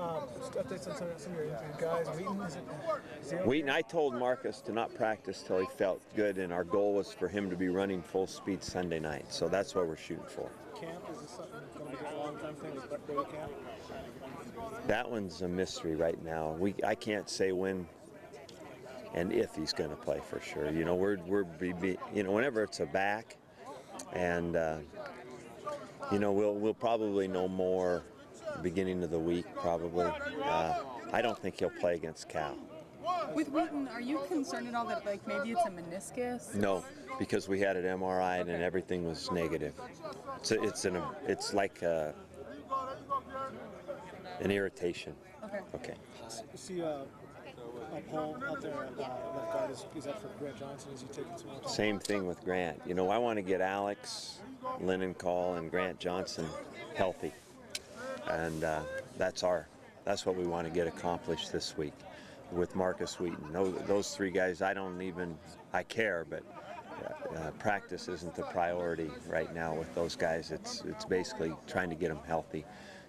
Updates on some of your guys. Wheaton, Wheaton, I told Marcus to not practice till he felt good, and our goal was for him to be running full speed Sunday night. So that's what we're shooting for. Camp, is this something that's going to be a long-time thing? Is baby camp? That one's a mystery right now. I can't say when and if he's going to play for sure. You know, whenever it's a back, and you know, we'll probably know more beginning of the week probably. I don't think he'll play against Cal. With Wheaton, are you concerned at all that like maybe it's a meniscus? No, because we had it MRI'd and everything was negative. So it's like an irritation. Okay. See Paul out there left guard. Is that for Grant Johnson? Is he taking some more time? Same thing with Grant. You know, I want to get Alex Linenthal and Grant Johnson healthy, and that's what we want to get accomplished this week with Marcus Wheaton. Those three guys, I care, but practice isn't the priority right now with those guys. It's basically trying to get them healthy.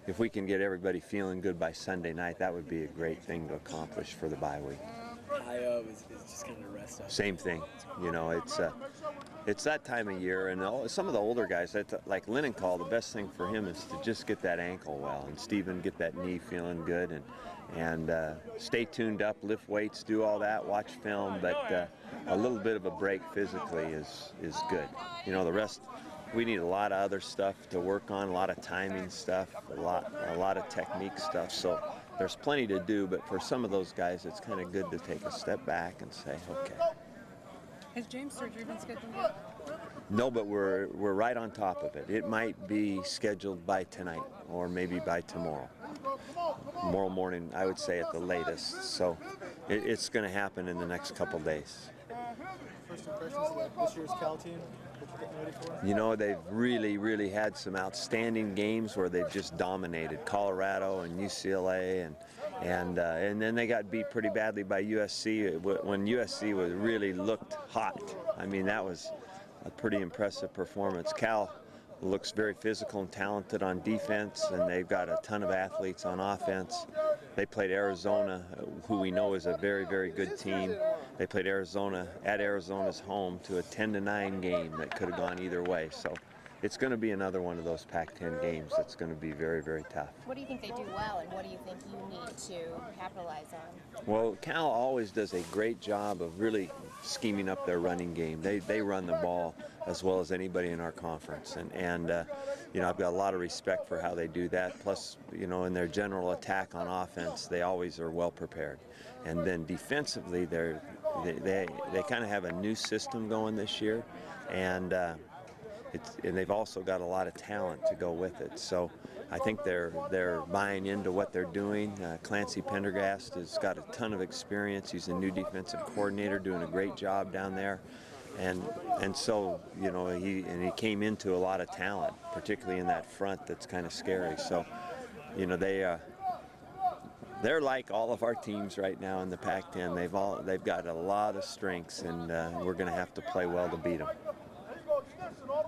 If we can get everybody feeling good by Sunday night, that would be a great thing to accomplish for the bye week. is just kind of rest up. Same thing. You know, it's that time of year, and some of the older guys, like Linenthal, the best thing for him is to just get that ankle well, and Steven get that knee feeling good, and stay tuned up, lift weights, do all that, watch film, but a little bit of a break physically is good. You know, the rest, we need a lot of other stuff to work on, a lot of timing stuff, a lot of technique stuff. So there's plenty to do, but for some of those guys, it's kind of good to take a step back and say, okay. Has James' surgery been scheduled yet? No, but we're right on top of it. It might be scheduled by tonight or maybe by tomorrow. Tomorrow morning, I would say at the latest. So it's going to happen in the next couple days. First impressions of this year's Cal team? What you're getting ready for? You know, they've really had some outstanding games where they've just dominated Colorado and UCLA, and then they got beat pretty badly by USC when USC really looked hot. I mean, that was a pretty impressive performance. Cal looks very physical and talented on defense, and they've got a ton of athletes on offense. They played Arizona, who we know is a very good team. They played Arizona at Arizona's home to a 10-9 game that could have gone either way. So it's going to be another one of those Pac-10 games that's going to be very tough. What do you think they do well, and what do you think you need to capitalize on? Well, Cal always does a great job of really scheming up their running game. They run the ball as well as anybody in our conference, and you know, I've got a lot of respect for how they do that. Plus, you know, in their general attack on offense, they always are well prepared. And then defensively, they kind of have a new system going this year, and they've also got a lot of talent to go with it. So I think they're buying into what they're doing. Clancy Pendergast has got a ton of experience. He's a new defensive coordinator, doing a great job down there. And so, you know, he came into a lot of talent, particularly in that front that's kind of scary. So, you know, they're like all of our teams right now in the Pac-10. They've got a lot of strengths, and we're going to have to play well to beat them.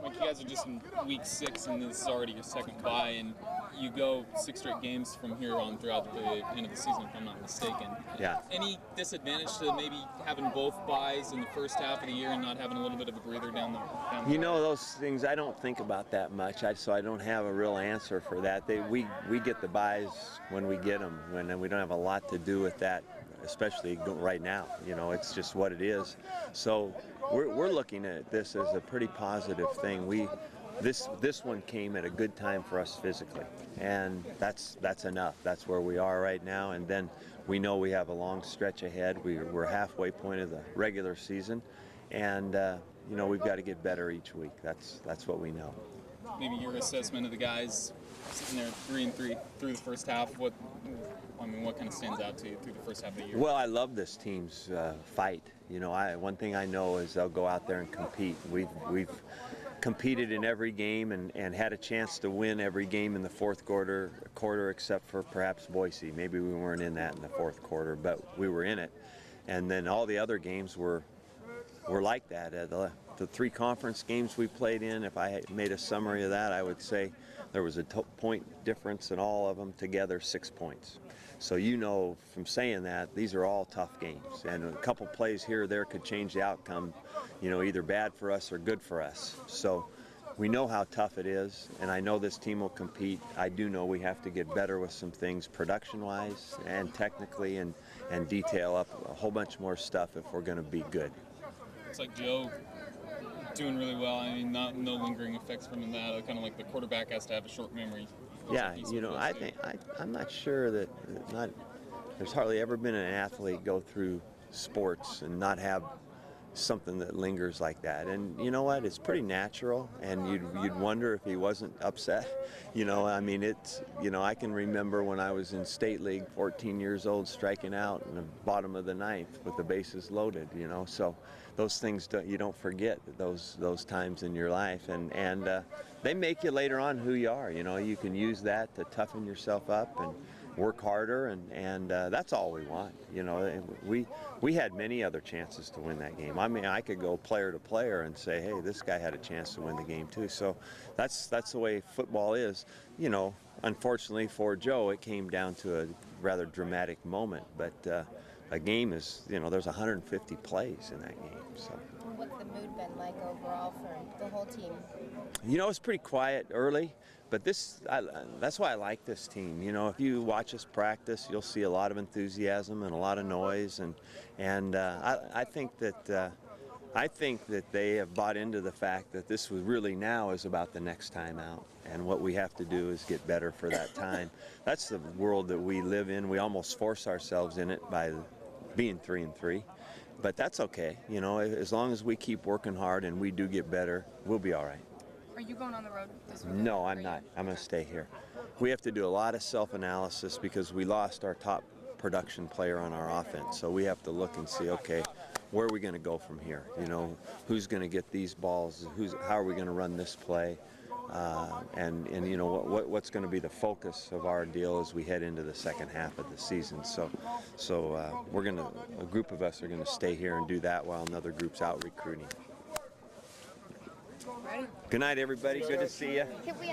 Like, you guys are just in week 6, and this is already your second bye, and you go 6 straight games from here on throughout the end of the season, if I'm not mistaken. Yeah. Any disadvantage to maybe having both byes in the first half of the year and not having a little bit of a breather down the You know, those things I don't think about that much, so I don't have a real answer for that. We get the byes when we get them, and we don't have a lot to do with that, especially right now. You know, it's just what it is. So we're looking at this as a pretty positive thing. This one came at a good time for us physically, and that's enough. That's where we are right now, and then we know we have a long stretch ahead. We're halfway point of the regular season, and you know, we've got to get better each week. That's what we know. Maybe your assessment of the guys sitting there 3-3 through the first half. What kind of stands out to you through the first half of the year? Well, I love this team's fight. You know, one thing I know is they'll go out there and compete. We've competed in every game and had a chance to win every game in the fourth quarter except for perhaps Boise. Maybe we weren't in that in the fourth quarter, but we were in it. And then all the other games were like that. The 3 conference games we played in, if I made a summary of that, I would say there was a point difference in all of them together, 6 points. So you know from saying that, these are all tough games. And a couple plays here or there could change the outcome, you know, either bad for us or good for us. So we know how tough it is, and I know this team will compete. I do know we have to get better with some things production-wise and technically, and detail up a whole bunch more stuff if we're going to be good. It's like Joe doing really well. I mean, no lingering effects from that. Kind of like the quarterback has to have a short memory. Yeah, you know, I'm not sure that there's hardly ever been an athlete go through sports and not have something that lingers like that. And you know what? It's pretty natural, and you'd wonder if he wasn't upset. You know, I mean, it's, you know, I can remember when I was in State League, 14 years old, striking out in the bottom of the ninth with the bases loaded, you know. So those things, you don't forget those times in your life, and they make you later on who you are. You know, you can use that to toughen yourself up and work harder, and that's all we want. You know, we had many other chances to win that game. I mean, I could go player to player and say, hey, this guy had a chance to win the game too. So that's the way football is. You know, unfortunately for Joe, it came down to a rather dramatic moment, but a game is, you know, there's 150 plays in that game. So What's the mood been like overall for the whole team? you know, it's pretty quiet early, but that's why I like this team. You know, if you watch us practice, you'll see a lot of enthusiasm and a lot of noise, and I think that they have bought into the fact that this was really now is about the next time out, and what we have to do is get better for that time. That's the world that we live in. We almost force ourselves in it by being 3-3. But that's okay, you know, as long as we keep working hard and we do get better, we'll be all right. Are you going on the road this weekend? No, I'm not. I'm going to stay here. We have to do a lot of self-analysis because we lost our top production player on our offense. So we have to look and see, okay, where are we going to go from here? You know, who's going to get these balls? How are we going to run this play? And you know, what's going to be the focus of our deal as we head into the second half of the season. So a group of us are going to stay here and do that while another group's out recruiting. Ready? Good night, everybody. Good to see you.